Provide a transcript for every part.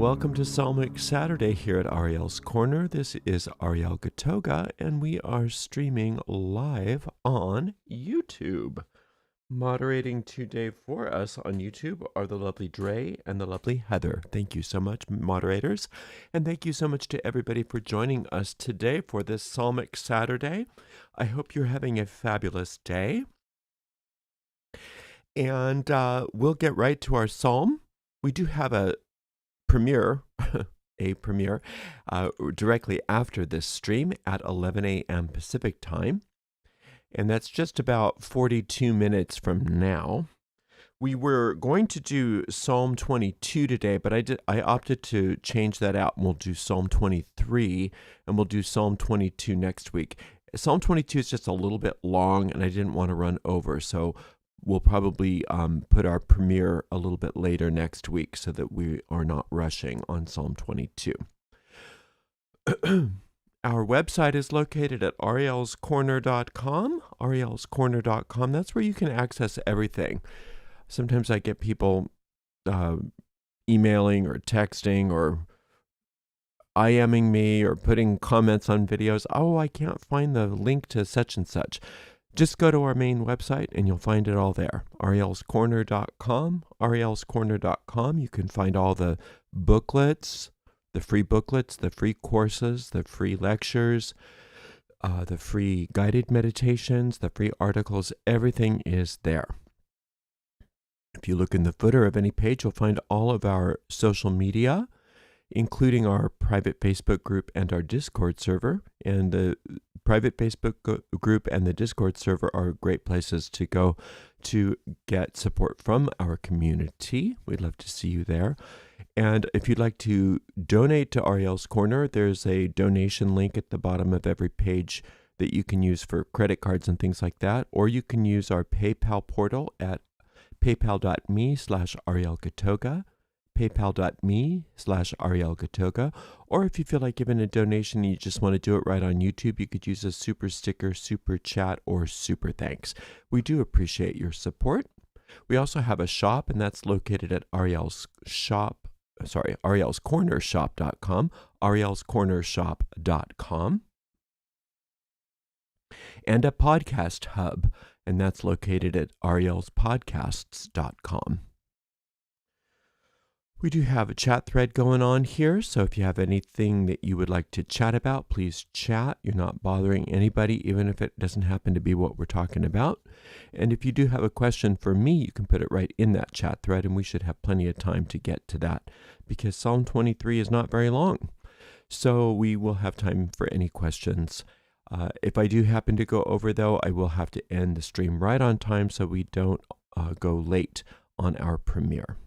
welcome to Psalmic Saturday here at Ariel's Corner. This is Ariel Gatoga, and we are streaming live on YouTube. Moderating today for us on YouTube are the lovely Dre and the lovely Heather. Thank you so much, moderators, and thank you so much to everybody for joining us today for this Psalmic Saturday. I hope you're having a fabulous day, and we'll get right to our psalm. We do have a premiere directly after this stream at 11 a.m. Pacific time, and that's just about 42 minutes from now. We were going to do Psalm 22 today, but I opted to change that out, and we'll do Psalm 23, and we'll do Psalm 22 next week. Psalm 22 is just a little bit long, and I didn't want to run over, so we'll probably put our premiere a little bit later next week so that we are not rushing on Psalm 22. Our website is located at arielscorner.com. arielscorner.com. That's where you can access everything. Sometimes I get people emailing or texting or IMing me or putting comments on videos. Oh, I can't find the link to such and such. Just go to our main website and you'll find it all there. arielscorner.com. arielscorner.com. You can find all the booklets, the free courses, the free lectures, the free guided meditations, the free articles. Everything is there. If you look in the footer of any page, you'll find all of our social media, including our private Facebook group and our Discord server. And the private Facebook group and the Discord server are great places to go to get support from our community. We'd love to see you there. And if you'd like to donate to Ariel's Corner, there's a donation link at the bottom of every page that you can use for credit cards and things like that. Or you can use our PayPal portal at paypal.me/Ariel Gatoga. paypal.me/Ariel Gatoga. Or if you feel like giving a donation and you just want to do it right on YouTube, you could use a super sticker, super chat, or super thanks. We do appreciate your support. We also have a shop, and that's located at arielscornershop.com, arielscornershop.com, and a podcast hub, and that's located at arielspodcasts.com. We do have a chat thread going on here, so if you have anything that you would like to chat about, please chat. You're not bothering anybody, even if it doesn't happen to be what we're talking about. And if you do have a question for me, you can put it right in that chat thread, and we should have plenty of time to get to that, because Psalm 23 is not very long. So we will have time for any questions. If I do happen to go over, though, I will have to end the stream right on time so we don't go late on our premiere.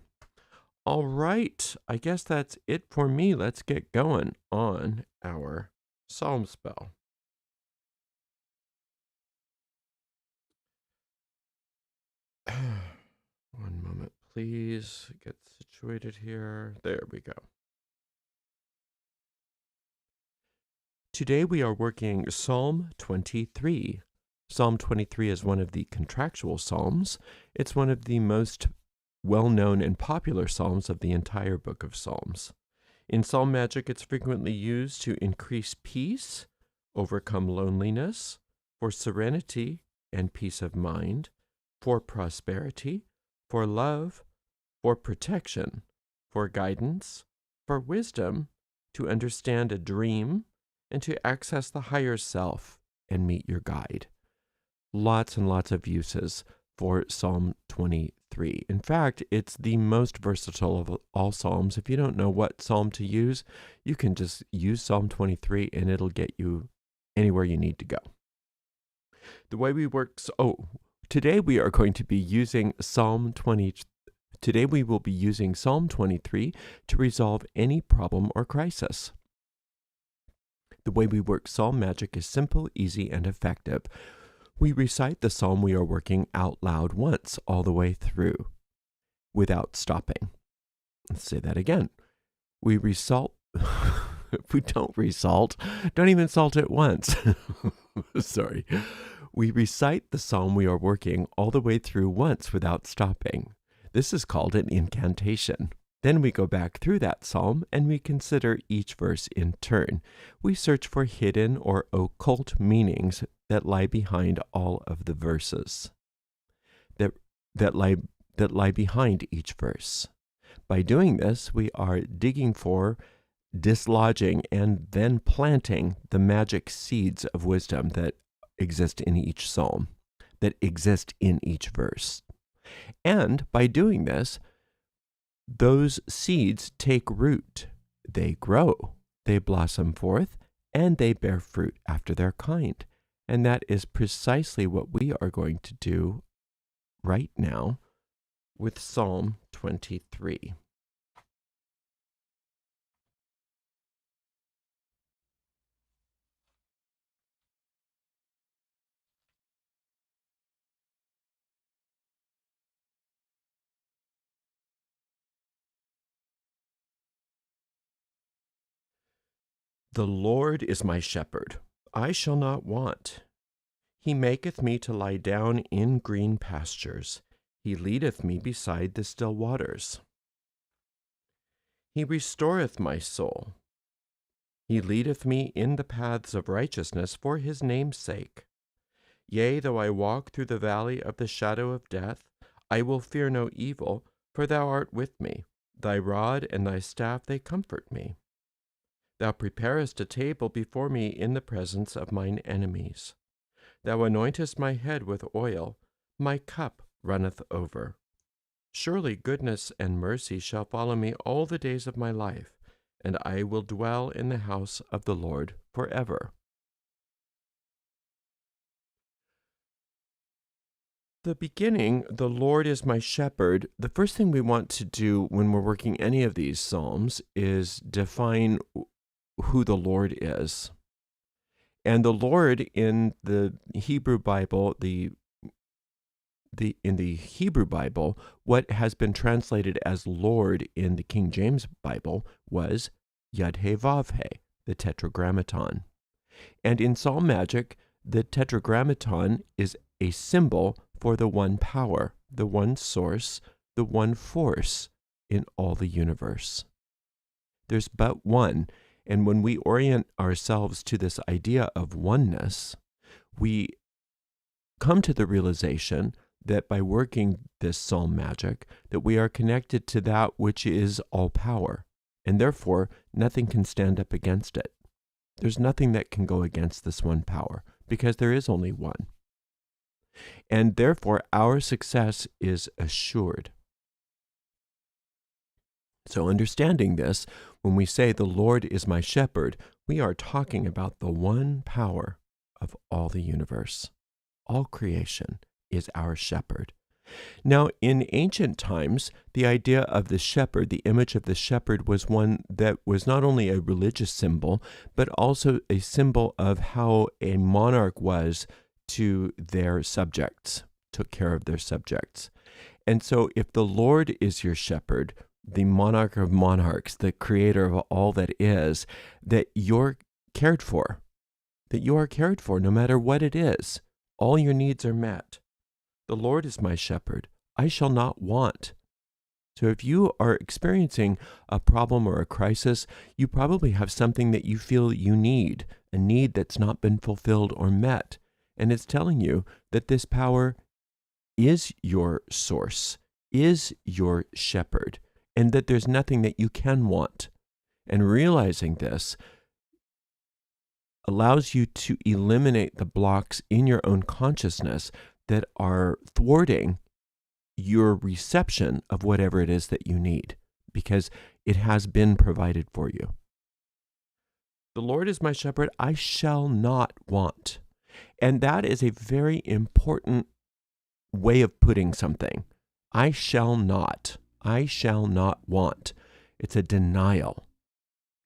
All right, I guess that's it for me. Let's get going on our psalm spell. One moment, please. Get situated here. There we go. Today we are working Psalm 23. Psalm 23 is one of the contractual psalms. It's one of the most well-known and popular psalms of the entire book of Psalms. In psalm magic, it's frequently used to increase peace, overcome loneliness, for serenity and peace of mind, for prosperity, for love, for protection, for guidance, for wisdom, to understand a dream, and to access the higher self and meet your guide. Lots and lots of uses for Psalm 23. In fact, it's the most versatile of all psalms. If you don't know what psalm to use, you can just use Psalm 23 and it'll get you anywhere you need to go. The way we work, today we are going to be using Today we will be using Psalm 23 to resolve any problem or crisis. The way we work psalm magic is simple, easy, and effective. We recite the psalm we are working out loud once all the way through without stopping. Let's say that again. We resalt. If we don't resalt, don't even salt it once. Sorry. We recite the psalm we are working all the way through once without stopping. This is called an incantation. Then we go back through that psalm and we consider each verse in turn. We search for hidden or occult meanings that lie behind all of the verses, that lie behind each verse. By doing this, we are digging for, dislodging, and then planting the magic seeds of wisdom that exist in each psalm, that exist in each verse. And by doing this, those seeds take root, they grow, they blossom forth, and they bear fruit after their kind. And that is precisely what we are going to do right now with Psalm 23. The Lord is my shepherd, I shall not want. He maketh me to lie down in green pastures. He leadeth me beside the still waters. He restoreth my soul. He leadeth me in the paths of righteousness for his name's sake. Yea, though I walk through the valley of the shadow of death, I will fear no evil, for thou art with me. Thy rod and thy staff, they comfort me. Thou preparest a table before me in the presence of mine enemies. Thou anointest my head with oil, my cup runneth over. Surely goodness and mercy shall follow me all the days of my life, and I will dwell in the house of the Lord forever. The beginning, the Lord is my shepherd, the first thing we want to do when we're working any of these psalms is define who the Lord is. And the Lord in the Hebrew Bible, in the Hebrew Bible, what has been translated as Lord in the King James Bible was Yud-He-Vav-He, the Tetragrammaton. And in Psalm magic, the Tetragrammaton is a symbol for the one power, the one source, the one force in all the universe. There's but one. And when we orient ourselves to this idea of oneness, we come to the realization that by working this psalm magic, that we are connected to that which is all power, and therefore nothing can stand up against it. There's nothing that can go against this one power, because there is only one. And therefore our success is assured. So understanding this, when we say the Lord is my shepherd, we are talking about the one power of all the universe. All creation is our shepherd. Now, in ancient times, the idea of the shepherd, the image of the shepherd, was one that was not only a religious symbol, but also a symbol of how a monarch was to their subjects, took care of their subjects. And so if the Lord is your shepherd, the monarch of monarchs, the creator of all that is, that you're cared for, no matter what it is. All your needs are met. The Lord is my shepherd. I shall not want. So if you are experiencing a problem or a crisis, you probably have something that you feel you need, a need that's not been fulfilled or met. And it's telling you that this power is your source, is your shepherd, and that there's nothing that you can want. And realizing this allows you to eliminate the blocks in your own consciousness that are thwarting your reception of whatever it is that you need, because it has been provided for you. The Lord is my shepherd, I shall not want. And that is a very important way of putting something. I shall not want. It's a denial.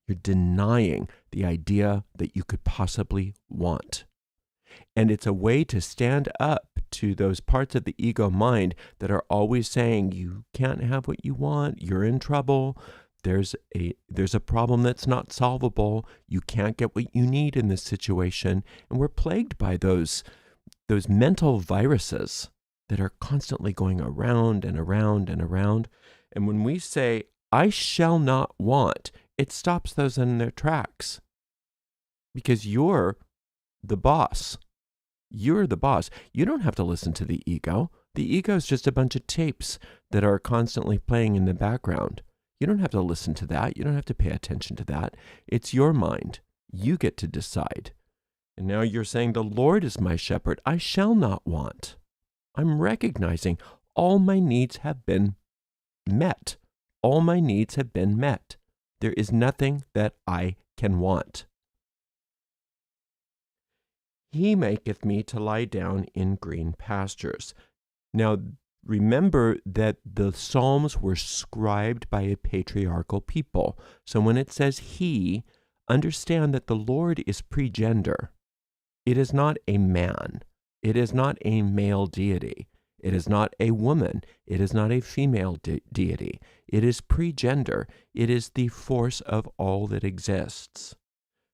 You're denying the idea that you could possibly want. And it's a way to stand up to those parts of the ego mind that are always saying, you can't have what you want, you're in trouble, there's a problem that's not solvable, you can't get what you need in this situation. And we're plagued by those mental viruses that are constantly going around and around and around. And when we say, I shall not want, it stops those in their tracks. Because you're the boss. You're the boss. You don't have to listen to the ego. The ego is just a bunch of tapes that are constantly playing in the background. You don't have to listen to that. You don't have to pay attention to that. It's your mind. You get to decide. And now you're saying, the Lord is my shepherd. I shall not want. I'm recognizing all my needs have been met. All my needs have been met. There is nothing that I can want. He maketh me to lie down in green pastures. Now, remember that the Psalms were scribed by a patriarchal people. So when it says he, understand that the Lord is pre-gender. It is not a man. It is not a male deity. It is not a woman. It is not a female deity. It is pre-gender. It is the force of all that exists.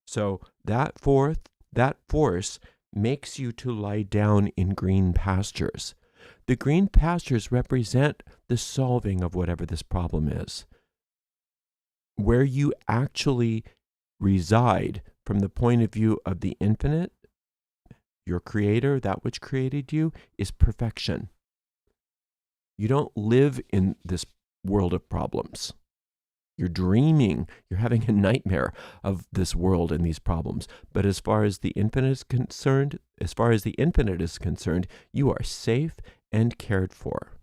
So that force makes you to lie down in green pastures. The green pastures represent the solving of whatever this problem is. Where you actually reside from the point of view of the infinite, your creator, that which created you, is perfection. You don't live in this world of problems. You're dreaming, you're having a nightmare of this world and these problems. But as far as the infinite is concerned, you are safe and cared for.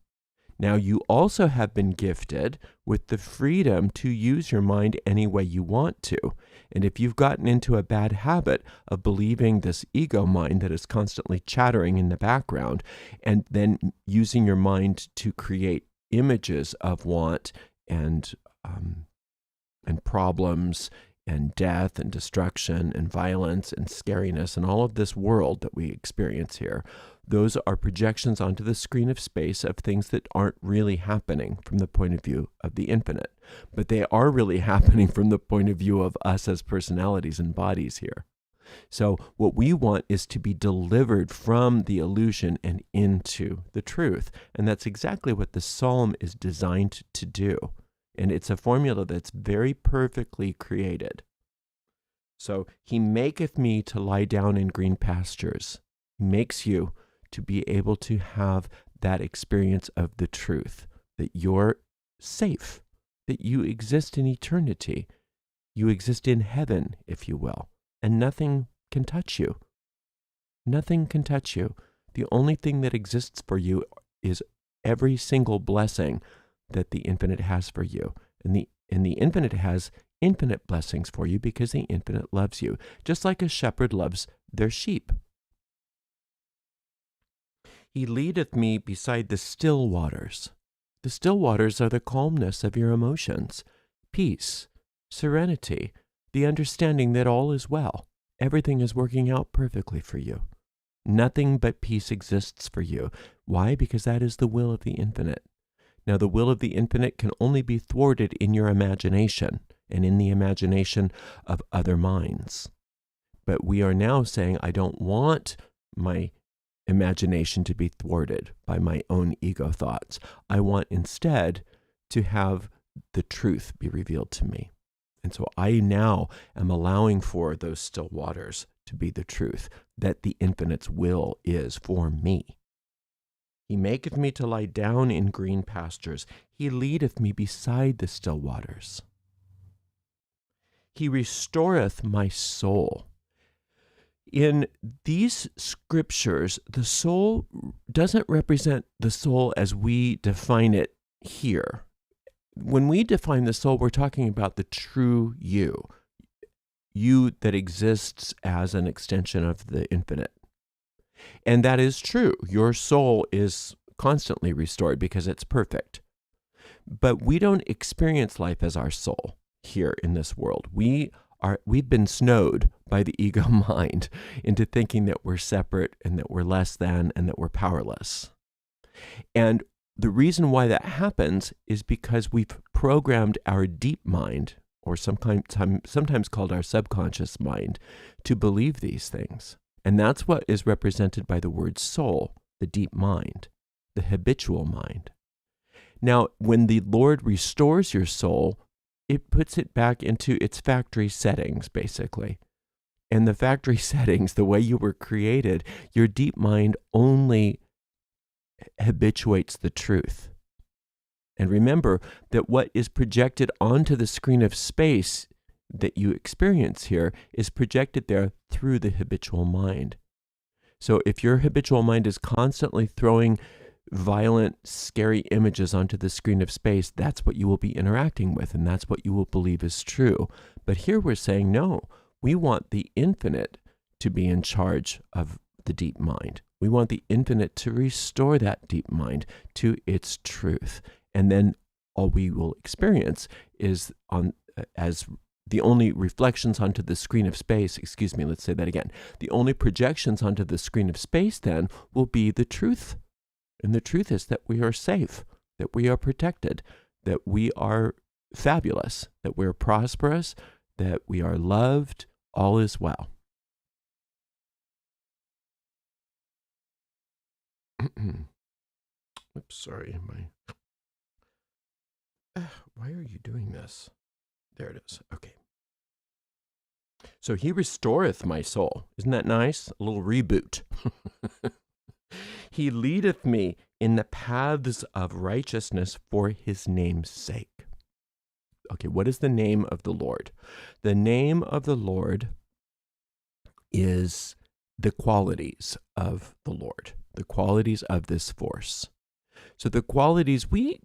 Now, you also have been gifted with the freedom to use your mind any way you want to. And if you've gotten into a bad habit of believing this ego mind that is constantly chattering in the background, and then using your mind to create images of want and problems and death and destruction and violence and scariness and all of this world that we experience here, those are projections onto the screen of space of things that aren't really happening from the point of view of the infinite. But they are really happening from the point of view of us as personalities and bodies here. So what we want is to be delivered from the illusion and into the truth. And that's exactly what the psalm is designed to do. And it's a formula that's very perfectly created. So he maketh me to lie down in green pastures. He makes you to be able to have that experience of the truth, that you're safe, that you exist in eternity. You exist in heaven, if you will, and nothing can touch you. Nothing can touch you. The only thing that exists for you is every single blessing that the infinite has for you. And the infinite has infinite blessings for you because the infinite loves you, just like a shepherd loves their sheep. He leadeth me beside the still waters. The still waters are the calmness of your emotions, peace, serenity, the understanding that all is well. Everything is working out perfectly for you. Nothing but peace exists for you. Why? Because that is the will of the infinite. Now, the will of the infinite can only be thwarted in your imagination and in the imagination of other minds. But we are now saying, I don't want my imagination to be thwarted by my own ego thoughts. I want instead to have the truth be revealed to me. And so I now am allowing for those still waters to be the truth, that the infinite's will is for me. He maketh me to lie down in green pastures. He leadeth me beside the still waters. He restoreth my soul. In these scriptures, the soul doesn't represent the soul as we define it here. When we define the soul, we're talking about the true you that exists as an extension of the infinite. And that is true. Your soul is constantly restored because it's perfect. But we don't experience life as our soul here in this world. We've been snowed by the ego mind into thinking that we're separate and that we're less than and that we're powerless. And the reason why that happens is because we've programmed our deep mind, or sometimes called our subconscious mind, to believe these things. And that's what is represented by the word soul, the deep mind, the habitual mind. Now, when the Lord restores your soul, it puts it back into its factory settings, basically. And the factory settings, the way you were created, your deep mind only habituates the truth. And remember that what is projected onto the screen of space that you experience here is projected there through the habitual mind. So if your habitual mind is constantly throwing violent, scary images onto the screen of space, that's what you will be interacting with, and that's what you will believe is true. But here we're saying, no, we want the infinite to be in charge of the deep mind. We want the infinite to restore that deep mind to its truth. And then all we will experience is as the only reflections onto the screen of space, let's say that again. The only projections onto the screen of space then will be the truth. And the truth is that we are safe, that we are protected, that we are fabulous, that we're prosperous, that we are loved, all is well. Oops, sorry. Why are you doing this? There it is. Okay. So he restoreth my soul. Isn't that nice? A little reboot. He leadeth me in the paths of righteousness for his name's sake. Okay, what is the name of the Lord? The name of the Lord is the qualities of the Lord, the qualities of this force. So the qualities, we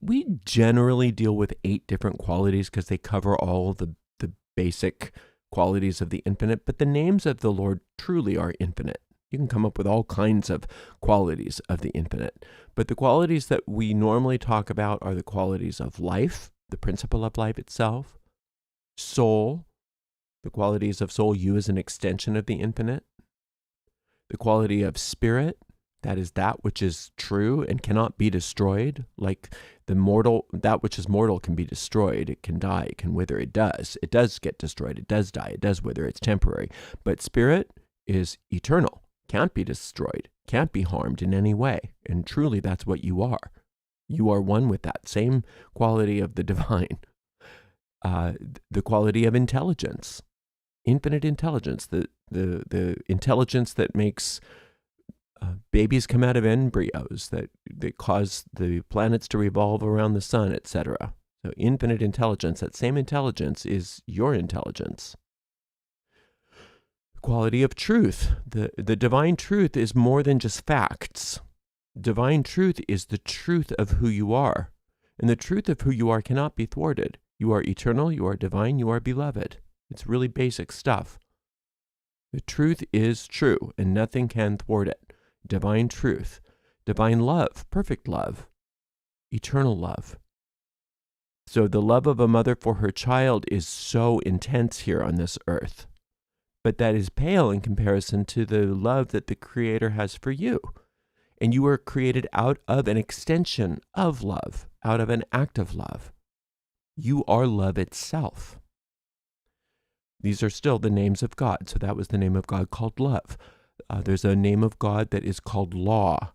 generally deal with 8 different qualities because they cover all the basic qualities of the infinite, but the names of the Lord truly are infinite. You can come up with all kinds of qualities of the infinite. But the qualities that we normally talk about are the qualities of life, the principle of life itself, soul, the qualities of soul, you as an extension of the infinite, the quality of spirit, that is that which is true and cannot be destroyed, like that which is mortal can be destroyed, it can die, it can wither, it does get destroyed, it does die, it does wither, it's temporary. But spirit is eternal, can't be destroyed, can't be harmed in any way, and truly that's what you are. You are one with that same quality of the divine. The quality of intelligence, infinite intelligence, the intelligence that makes babies come out of embryos, that cause the planets to revolve around the sun, etc. So infinite intelligence, that same intelligence is your intelligence. Quality of truth. The divine truth is more than just facts. Divine truth is the truth of who you are. And the truth of who you are cannot be thwarted. You are eternal, you are divine, you are beloved. It's really basic stuff. The truth is true, and nothing can thwart it. Divine truth, divine love, perfect love, eternal love. So the love of a mother for her child is so intense here on this earth, but that is pale in comparison to the love that the Creator has for you. And you are created out of an extension of love, out of an act of love. You are love itself. These are still the names of God. So that was the name of God called love. There's a name of God that is called law.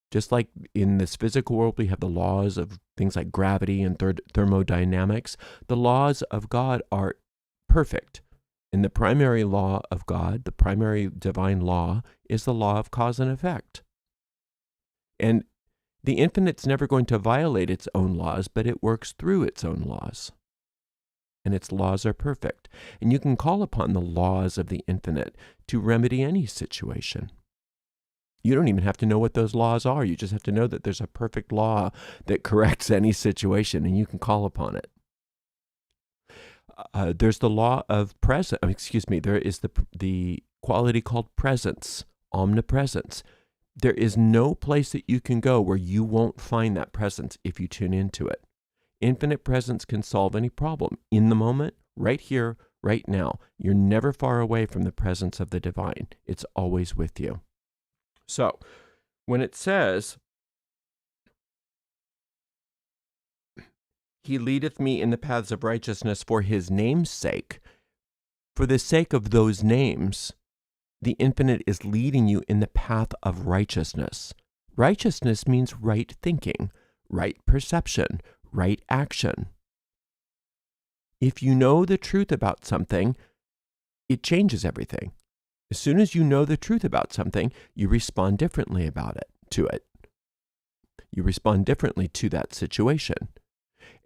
Just like in this physical world, we have the laws of things like gravity and thermodynamics. The laws of God are perfect. And the primary law of God, the primary divine law, is the law of cause and effect. And the infinite's never going to violate its own laws, but it works through its own laws. And its laws are perfect. And you can call upon the laws of the infinite to remedy any situation. You don't even have to know what those laws are. You just have to know that there's a perfect law that corrects any situation, and you can call upon it. There's the law of there is the quality called presence, omnipresence. There is no place that you can go where you won't find that presence if you tune into it. Infinite presence can solve any problem in the moment, right here, right now. You're never far away from the presence of the divine. It's always with you. So, when it says, He leadeth me in the paths of righteousness for his name's sake, for the sake of those names, the infinite is leading you in the path of righteousness. Righteousness means right thinking. right perception, right action. If you know the truth about something, it changes everything. As soon as you know the truth about something, you respond differently to it. You respond differently to that situation.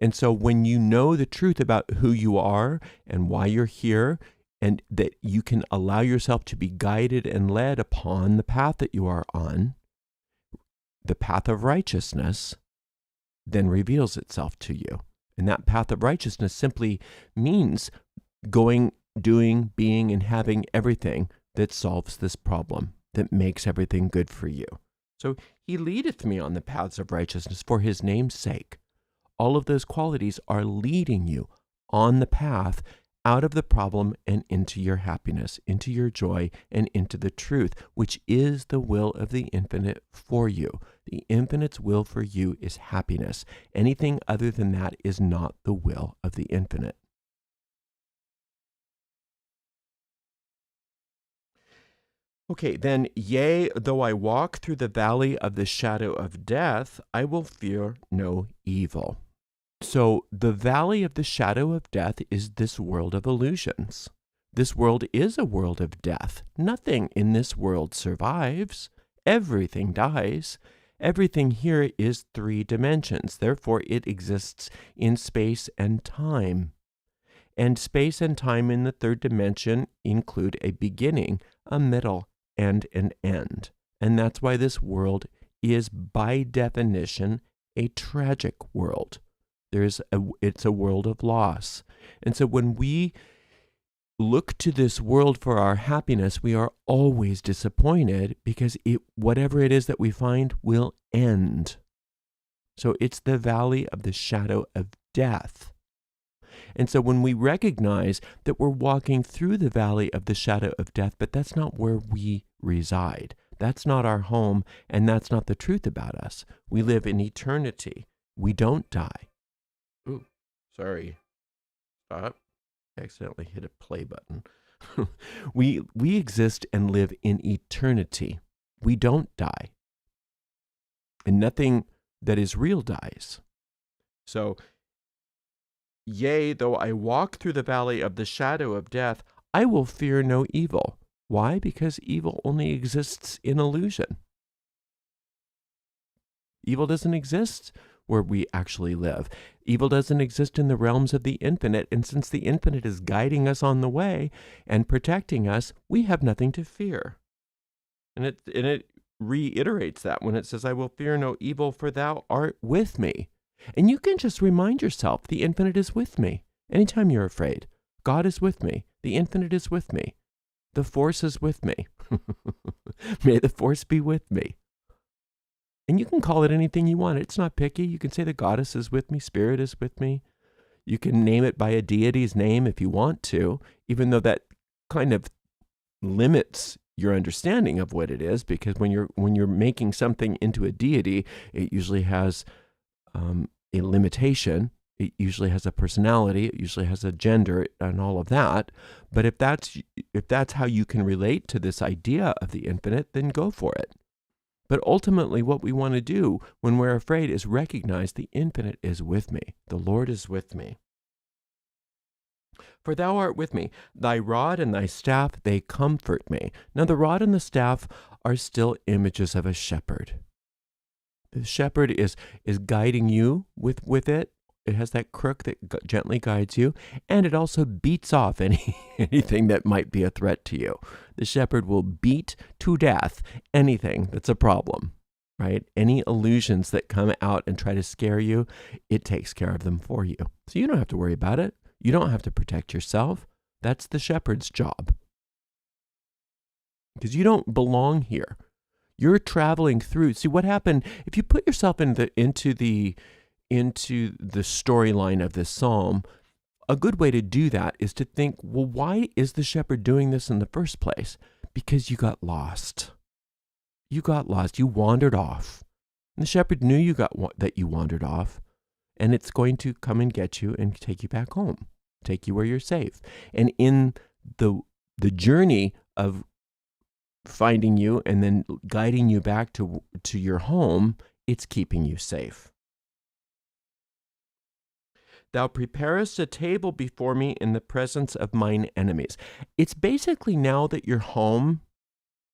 And so when you know the truth about who you are and why you're here, and that you can allow yourself to be guided and led upon the path that you are on, the path of righteousness, then reveals itself to you. And that path of righteousness simply means going, doing, being, and having everything that solves this problem, that makes everything good for you. So he leadeth me on the paths of righteousness for his name's sake. All of those qualities are leading you on the path out of the problem and into your happiness, into your joy, and into the truth, which is the will of the infinite for you. The infinite's will for you is happiness. Anything other than that is not the will of the infinite. Okay, then, yea, though I walk through the valley of the shadow of death, I will fear no evil. So the valley of the shadow of death is this world of illusions. This world is a world of death. Nothing in this world survives. Everything dies. Everything here is 3 dimensions. Therefore, it exists in space and time. And space and time in the 3rd dimension include a beginning, a middle, and an end. And that's why this world is, by definition, a tragic world. It's a world of loss. And so when we look to this world for our happiness, we are always disappointed because whatever it is that we find will end. So it's the valley of the shadow of death. And so when we recognize that we're walking through the valley of the shadow of death, but that's not where we reside. That's not our home, and that's not the truth about us. We live in eternity. We don't die. Ooh, sorry. Stop. I accidentally hit a play button. We exist and live in eternity. We don't die. And nothing that is real dies. So, yea, though I walk through the valley of the shadow of death, I will fear no evil. Why? Because evil only exists in illusion. Evil doesn't exist where we actually live. Evil doesn't exist in the realms of the infinite, and since the infinite is guiding us on the way and protecting us, we have nothing to fear. And it reiterates that when it says, I will fear no evil, for thou art with me. And you can just remind yourself, the infinite is with me. Anytime you're afraid, God is with me. The infinite is with me. The force is with me. May the force be with me. And you can call it anything you want. It's not picky. You can say the goddess is with me, spirit is with me. You can name it by a deity's name if you want to, even though that kind of limits your understanding of what it is, because when you're making something into a deity, it usually has a limitation. It usually has a personality. It usually has a gender and all of that. But if that's how you can relate to this idea of the infinite, then go for it. But ultimately, what we want to do when we're afraid is recognize the infinite is with me. The Lord is with me. For thou art with me. Thy rod and thy staff, they comfort me. Now, the rod and the staff are still images of a shepherd. The shepherd is guiding you with it. It has that crook that gently guides you, and it also beats off anything that might be a threat to you. The shepherd will beat to death anything that's a problem, right? Any illusions that come out and try to scare you, it takes care of them for you. So you don't have to worry about it. You don't have to protect yourself. That's the shepherd's job. Because you don't belong here. You're traveling through. See what happened if you put yourself into the storyline of this psalm. A good way to do that is to think, well, why is the shepherd doing this in the first place? Because you got lost. You got lost. You wandered off. And the shepherd knew that you wandered off, and it's going to come and get you and take you back home, take you where you're safe. And in the journey of finding you and then guiding you back to your home, it's keeping you safe. Thou preparest a table before me in the presence of mine enemies. It's basically now that you're home,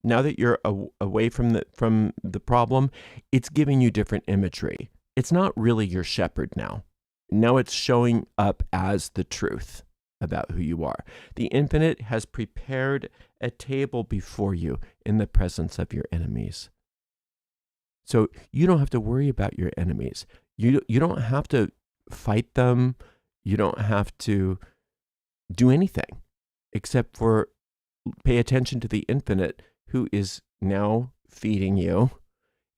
now that you're away from the problem, it's giving you different imagery. It's not really your shepherd now. Now it's showing up as the truth about who you are. The infinite has prepared a table before you in the presence of your enemies. So you don't have to worry about your enemies. You don't have to fight them. You don't have to do anything except for pay attention to the infinite, who is now feeding you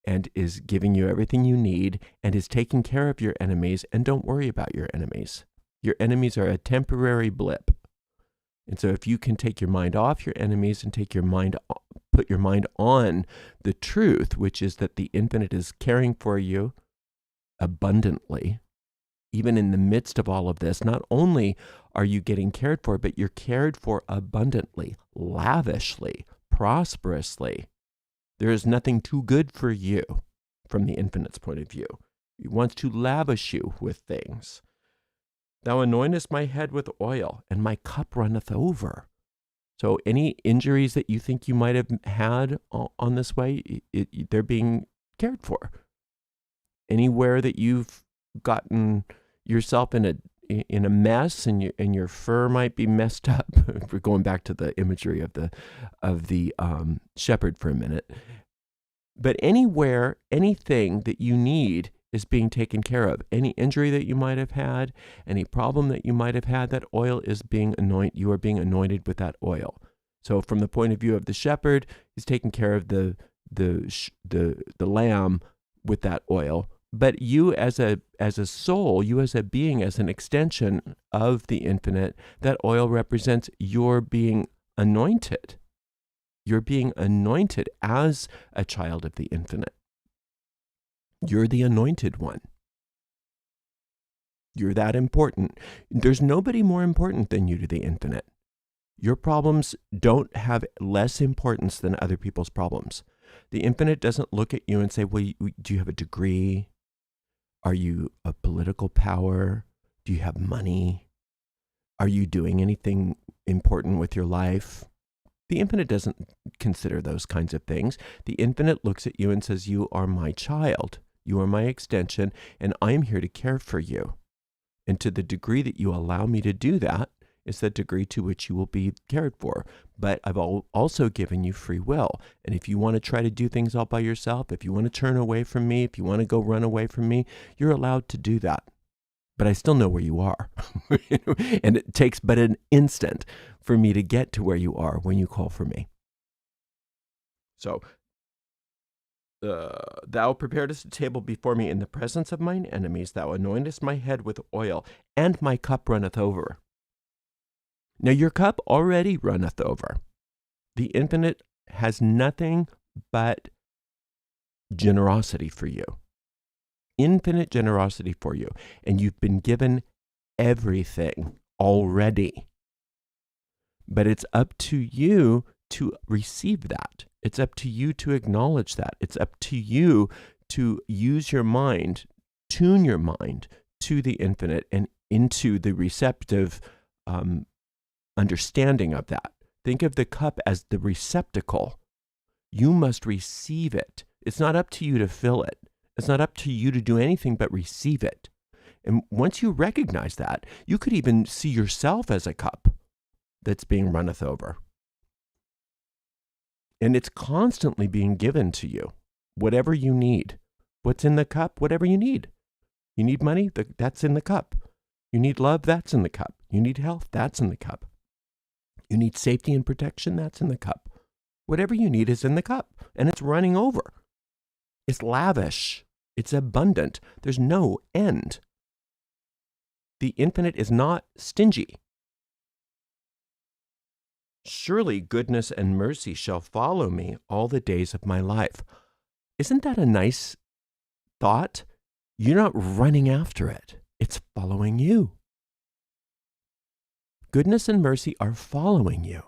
and is giving you everything you need and is taking care of your enemies. And don't worry about your enemies. Your enemies are a temporary blip. And so if you can take your mind off your enemies and put your mind on the truth, which is that the infinite is caring for you abundantly, even in the midst of all of this, not only are you getting cared for, but you're cared for abundantly, lavishly, prosperously. There is nothing too good for you from the infinite's point of view. He wants to lavish you with things. Thou anointest my head with oil, and my cup runneth over. So any injuries that you think you might have had on this way, they're being cared for. Anywhere that you've gotten yourself in a mess and your fur might be messed up, if we're going back to the imagery of the shepherd for a minute, but anywhere, anything that you need is being taken care of. Any injury that you might have had, any problem that you might have had, that oil is being anointed. You are being anointed with that oil. So from the point of view of the shepherd, he's taking care of the lamb with that oil. But you as a soul, you as a being, as an extension of the infinite, that oil represents your being anointed. You're being anointed as a child of the infinite. You're the anointed one. You're that important. There's nobody more important than you to the infinite. Your problems don't have less importance than other people's problems. The infinite doesn't look at you and say, well, do you have a degree? Are you a political power? Do you have money? Are you doing anything important with your life? The infinite doesn't consider those kinds of things. The infinite looks at you and says, you are my child. You are my extension, and I'm here to care for you. And to the degree that you allow me to do that is the degree to which you will be cared for. But I've also given you free will. And if you want to try to do things all by yourself, if you want to turn away from me, if you want to go run away from me, you're allowed to do that. But I still know where you are. And it takes but an instant for me to get to where you are when you call for me. So, thou preparest a table before me in the presence of mine enemies. Thou anointest my head with oil, and my cup runneth over. Now your cup already runneth over. The infinite has nothing but generosity for you. Infinite generosity for you. And you've been given everything already. But it's up to you to receive that. It's up to you to acknowledge that. It's up to you to use your mind, tune your mind to the infinite and into the receptive understanding of that. Think of the cup as the receptacle. You must receive it. It's not up to you to fill it. It's not up to you to do anything but receive it. And once you recognize that, you could even see yourself as a cup that's being runneth over. And it's constantly being given to you, whatever you need. What's in the cup? Whatever you need. You need money? That's in the cup. You need love? That's in the cup. You need health? That's in the cup. You need safety and protection? That's in the cup. Whatever you need is in the cup, and it's running over. It's lavish. It's abundant. There's no end. The infinite is not stingy. Surely goodness and mercy shall follow me all the days of my life. Isn't that a nice thought? You're not running after it. It's following you. Goodness and mercy are following you.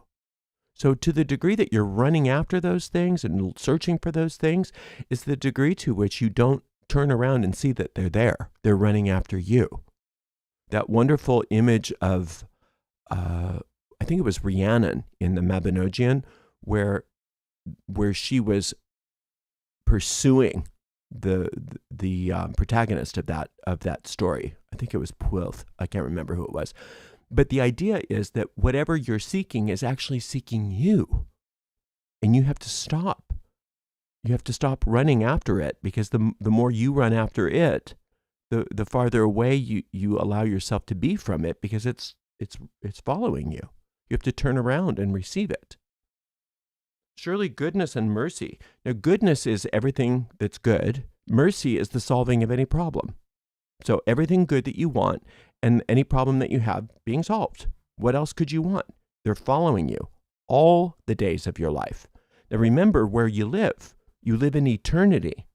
So to the degree that you're running after those things and searching for those things is the degree to which you don't turn around and see that they're there. They're running after you. That wonderful image of, I think it was Rhiannon in the Mabinogion, where she was pursuing the protagonist of that story. I think it was Pwylf. I can't remember who it was. But the idea is that whatever you're seeking is actually seeking you. And you have to stop. You have to stop running after it, because the more you run after it, the farther away you allow yourself to be from it, because it's following you. You have to turn around and receive it. Surely goodness and mercy. Now, goodness is everything that's good. Mercy is the solving of any problem. So everything good that you want and any problem that you have being solved. What else could you want? They're following you all the days of your life. Now remember where you live. You live in eternity,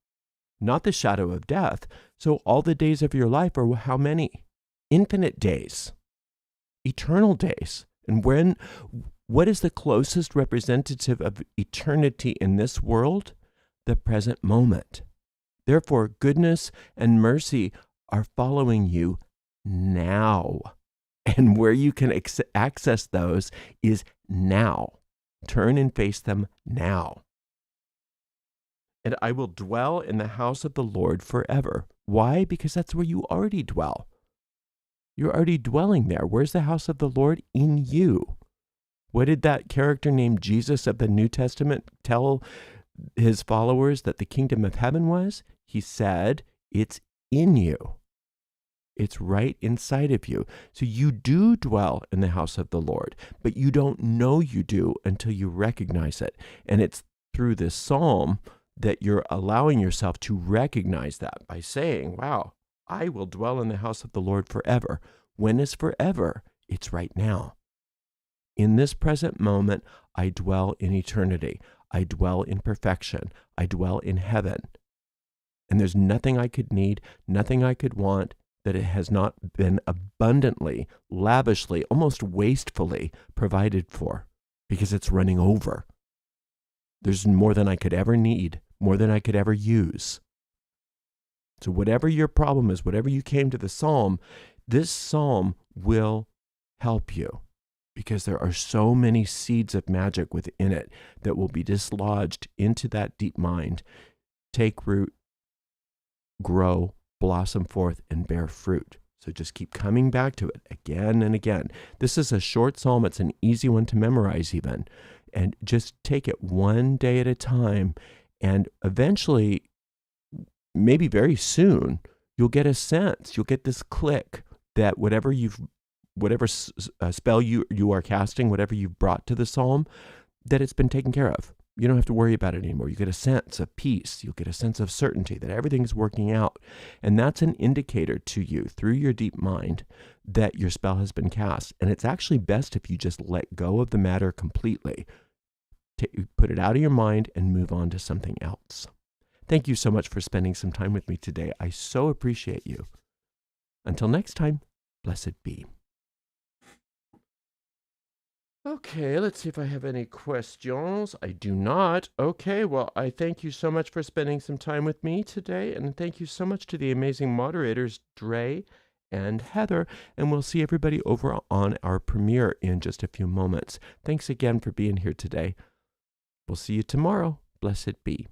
not the shadow of death. So all the days of your life are how many? Infinite days, eternal days. And what is the closest representative of eternity in this world? The present moment. Therefore, goodness and mercy are following you now. And where you can access those is now. Turn and face them now. And I will dwell in the house of the Lord forever. Why? Because that's where you already dwell. You're already dwelling there. Where's the house of the Lord? In you. What did that character named Jesus of the New Testament tell his followers that the kingdom of heaven was? He said, it's in you. It's right inside of you. So you do dwell in the house of the Lord, but you don't know you do until you recognize it. And it's through this psalm that you're allowing yourself to recognize that by saying, wow, I will dwell in the house of the Lord forever. When is forever? It's right now. In this present moment, I dwell in eternity. I dwell in perfection. I dwell in heaven. And there's nothing I could need, nothing I could want that it has not been abundantly, lavishly, almost wastefully provided for, because it's running over. There's more than I could ever need, more than I could ever use. So whatever your problem is, whatever you came to the psalm, this psalm will help you, because there are so many seeds of magic within it that will be dislodged into that deep mind, take root, grow, blossom forth, and bear fruit. So just keep coming back to it again and again. This is a short psalm. It's an easy one to memorize even. And just take it one day at a time. And eventually, maybe very soon, you'll get a sense, you'll get this click that whatever spell you are casting, whatever you've brought to the psalm, that it's been taken care of. You don't have to worry about it anymore. You get a sense of peace. You'll get a sense of certainty that everything's working out. And that's an indicator to you through your deep mind that your spell has been cast. And it's actually best if you just let go of the matter completely. Put it out of your mind and move on to something else. Thank you so much for spending some time with me today. I so appreciate you. Until next time, blessed be. Okay, let's see if I have any questions. I do not. Okay, well, I thank you so much for spending some time with me today. And thank you so much to the amazing moderators, Dre and Heather. And we'll see everybody over on our premiere in just a few moments. Thanks again for being here today. We'll see you tomorrow. Blessed be.